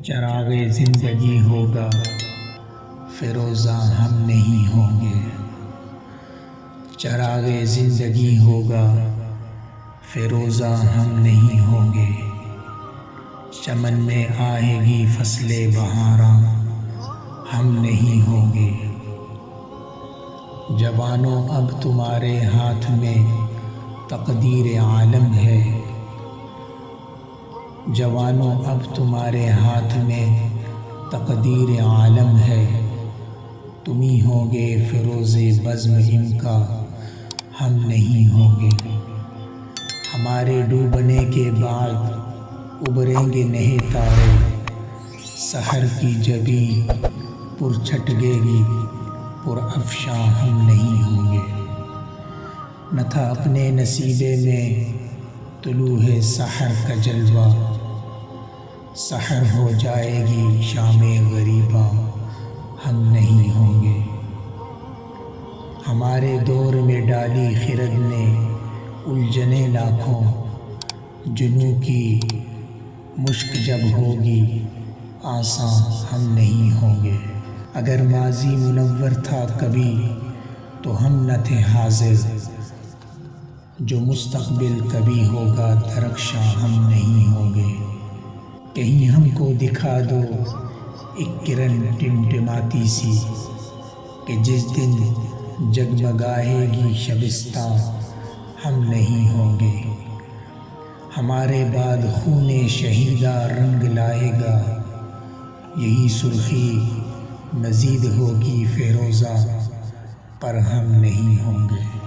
चरागे ज़िंदगी होगा, फ़िरोज़ा हम नहीं होंगे। चरागे ज़िंदगी होगा, फ़िरोज़ा हम नहीं होंगे। चमन में आएगी फसले बहारा, हम नहीं होंगे। जवानों अब तुम्हारे हाथ में तकदीर आलम है। जवानों अब तुम्हारे हाथ में तकदीर आलम है। तुम ही होंगे फ़िरोज़े बज़्म इनका, हम नहीं होंगे। हमारे डूबने के बाद उभरेंगे नए तारे। सहर की जबी पुरछटकेगी, पुरअफ़शां हम नहीं होंगे। न था अपने नसीबे में तुलूए सहर का जलवा। सहर हो जाएगी शामे ग़रीबा, हम नहीं होंगे। हमारे दौर में डाली खिरद ने उलझने लाखों। जुनू की मुश्क जब होगी आसां, हम नहीं होंगे। अगर माज़ी मुनव्वर था कभी तो हम न थे हाज़िर। जो मुस्तक़बिल कभी होगा दरख्शां, हम नहीं होंगे। कहीं हमको दिखा दो एक किरण टिमटिमाती सी, कि जिस दिन जगमगाएगी शबिस्तां, हम नहीं होंगे। हमारे बाद खूने शहीदा रंग लाएगा। यही सुर्खी मज़ीद होगी फ़िरोज़ा, पर हम नहीं होंगे।